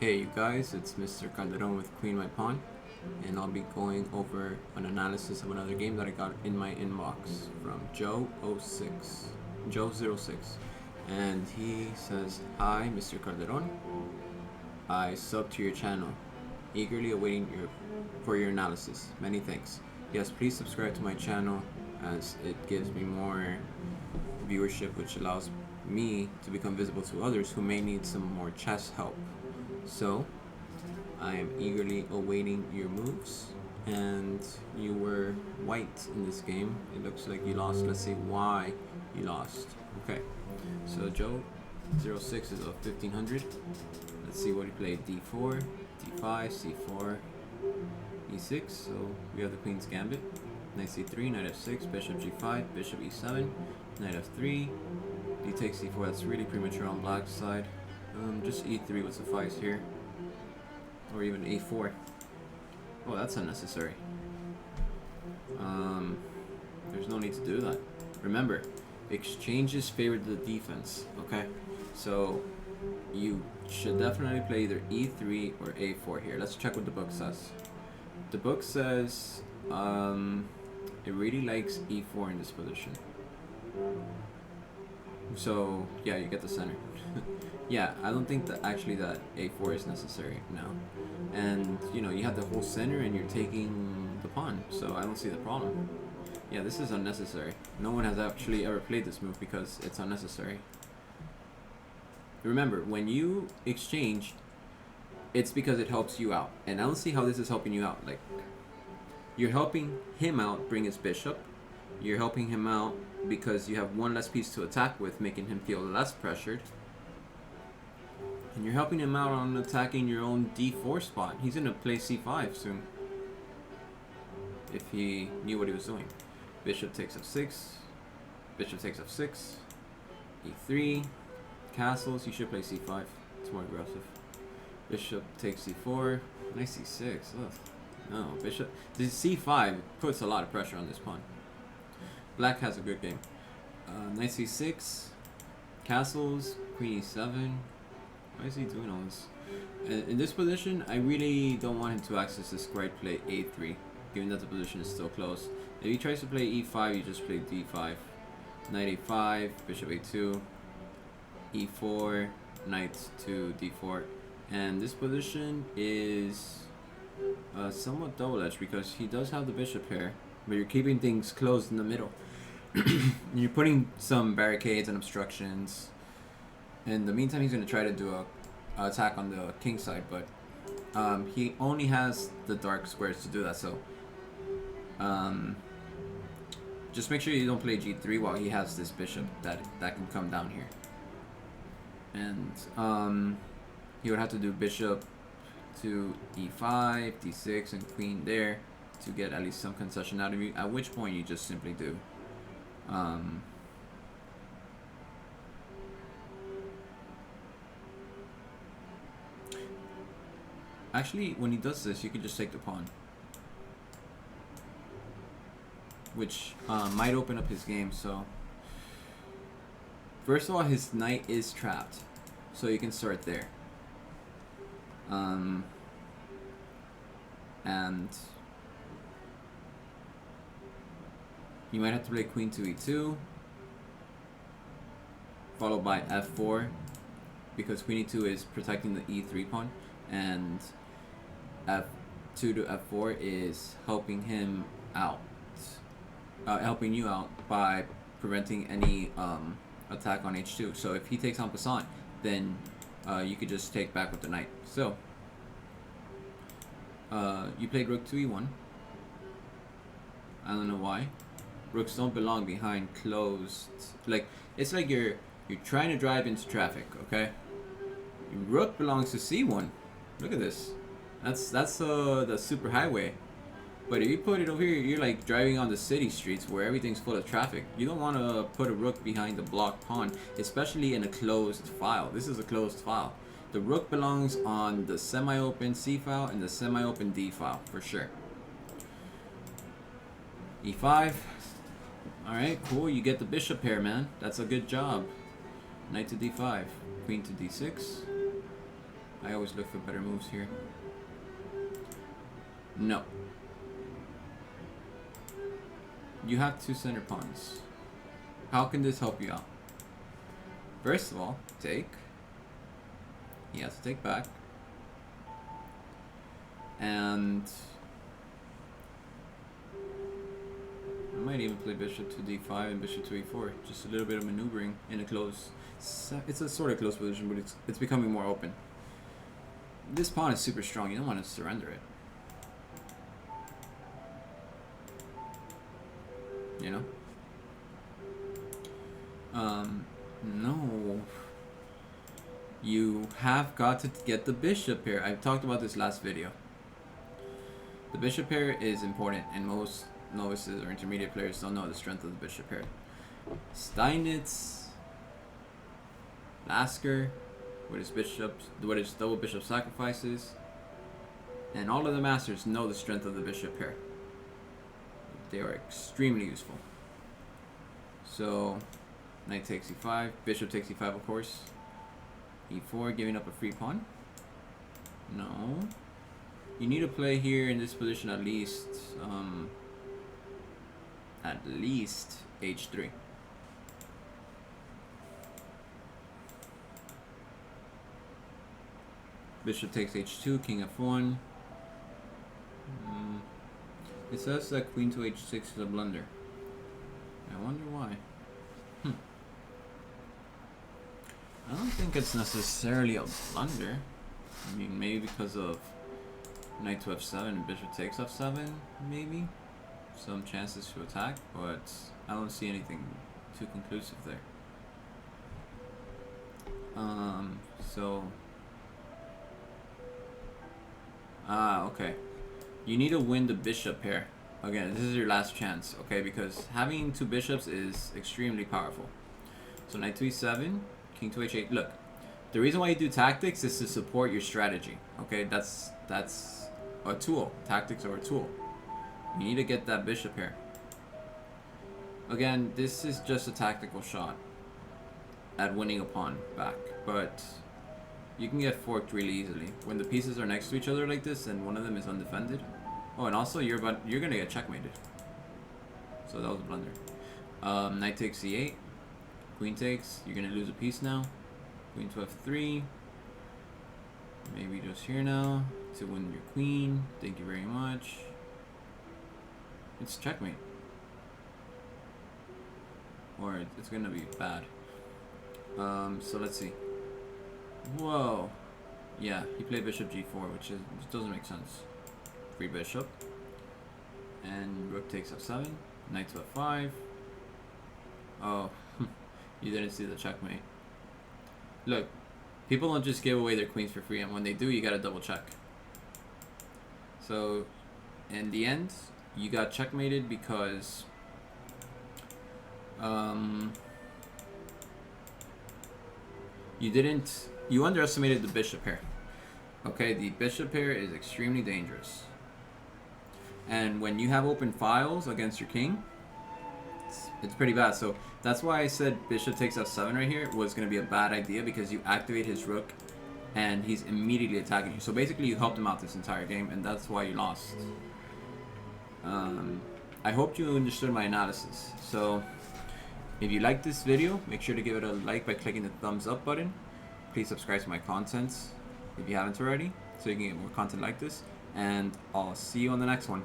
Hey you guys, it's Mr. Calderon with Queen My Pawn, and I'll be going over an analysis of another game that I got in my inbox from Joe06, and he says, "Hi, Mr. Calderon. I sub to your channel, eagerly awaiting for your analysis. Many thanks. Yes, please subscribe to my channel as it gives me more viewership, which allows me to become visible to others who may need some more chess help. So, I am eagerly awaiting your moves." And you were white in this game. It looks like you lost. Let's see why you lost. Okay, so Joe06 is a 1500. Let's see what he played. D4, D5, C4, E6. So we have the Queen's Gambit. Knight C3, Knight F6, Bishop G5, Bishop E7, Knight F3, D takes C4. That's really premature on black's side. Just E3 would suffice here, or even A4. Oh, that's unnecessary. There's no need to do that. Remember, exchanges favor the defense. Okay, so you should definitely play either E3 or A4 here. Let's check what the book says. The book says it really likes E4 in this position. So yeah, you get the center. Yeah, I don't think that actually that A4 is necessary now. And you know, you have the whole center and you're taking the pawn, so I don't see the problem. Yeah, this is unnecessary. No one has actually ever played this move because it's unnecessary. Remember, when you exchange, it's because it helps you out. And I don't see how this is helping you out. Like, you're helping him out bring his bishop. You're helping him out because you have one less piece to attack with, making him feel less pressured. And you're helping him out on attacking your own D4 spot. He's gonna play C5 soon, if he knew what he was doing. Bishop takes F6, Bishop takes F6, E3, castles. You should play C5. It's more aggressive. Bishop takes C4, knight C6. Ugh. No, bishop. This C5 puts a lot of pressure on this pawn. Black has a good game. Knight C6, castles, Queen E7. Why is he doing all this? In this position, I really don't want him to access this square play A3, given that the position is still close. If he tries to play E5, you just play D5. Knight A5, Bishop A2, E4, Knight to D4. And this position is somewhat double-edged because he does have the bishop here, but you're keeping things closed in the middle. You're putting some barricades and obstructions. In the meantime, he's going to try to do a attack on the king side, but he only has the dark squares to do that. So just make sure you don't play G3 while he has this bishop that can come down here. And he would have to do bishop to E5, D6, and queen there to get at least some concession out of you. At which point you just simply do actually, when he does this, you can just take the pawn, which might open up his game. So first of all, his knight is trapped, so you can start there. And you might have to play queen to E2, followed by F4, because queen E2 is protecting the E3 pawn, and F2 to F4 is helping him out, helping you out by preventing any attack on H2. So if he takes en passant, then you could just take back with the knight. So you played rook to E1. I don't know why. Rooks don't belong behind closed. Like, it's like you're trying to drive into traffic. Okay, rook belongs to C1. Look at this. That's the super highway. But if you put it over here, you're like driving on the city streets where everything's full of traffic. You don't want to put a rook behind the blocked pawn, especially in a closed file. This is a closed file. The rook belongs on the semi-open C file and the semi-open D file for sure. E5. Alright, cool. You get the bishop here, man. That's a good job. Knight to D5. Queen to D6. I always look for better moves here. No. You have 2 center pawns. How can this help you out? First of all, take. He has to take back. And I might even play bishop to d5 and bishop to e4. Just a little bit of maneuvering in a close. It's a sort of close position, but it's becoming more open. This pawn is super strong. You don't want to surrender it. You know? No. You have got to get the bishop here. I talked about this last video. The bishop pair is important, and most novices or intermediate players don't know the strength of the bishop pair. Steinitz, Lasker, with his double bishop sacrifices, and all of the masters know the strength of the bishop pair. They are extremely useful. So, knight takes e5, bishop takes e5, of course. e4, giving up a free pawn. No. You need to play here in this position at least h3. Bishop takes h2, king f1. It says that queen to h6 is a blunder. I wonder why. I don't think it's necessarily a blunder. I mean, maybe because of knight to f7 and bishop takes f7, maybe. Some chances to attack, but I don't see anything too conclusive there. Okay. You need to win the bishop pair. Again, this is your last chance, okay? Because having 2 bishops is extremely powerful. So knight to e7, king to h8. Look, the reason why you do tactics is to support your strategy, okay? That's a tool. Tactics are a tool. You need to get that bishop pair. Again, this is just a tactical shot at winning a pawn back, but you can get forked really easily when the pieces are next to each other like this and one of them is undefended. Oh, and also you're gonna get checkmated. So that was a blunder. Knight takes c8, queen takes. You're gonna lose a piece now. Queen to f3. Maybe just here now to win your queen. Thank you very much. It's checkmate. Or it's gonna be bad. So let's see. Whoa. Yeah, he played bishop g4, which doesn't make sense. Free bishop. And rook takes f7. Knight to f5. Oh, you didn't see the checkmate. Look, people don't just give away their queens for free, and when they do, you gotta double check. So, in the end, you got checkmated because you underestimated the bishop pair. Okay, the bishop pair is extremely dangerous. And when you have open files against your king, it's pretty bad. So that's why I said bishop takes f7 right here was going to be a bad idea, because you activate his rook and he's immediately attacking you. So basically you helped him out this entire game, and that's why you lost. I hope you understood my analysis. So if you liked this video, make sure to give it a like by clicking the thumbs up button. Please subscribe to my content if you haven't already, so you can get more content like this. And I'll see you on the next one.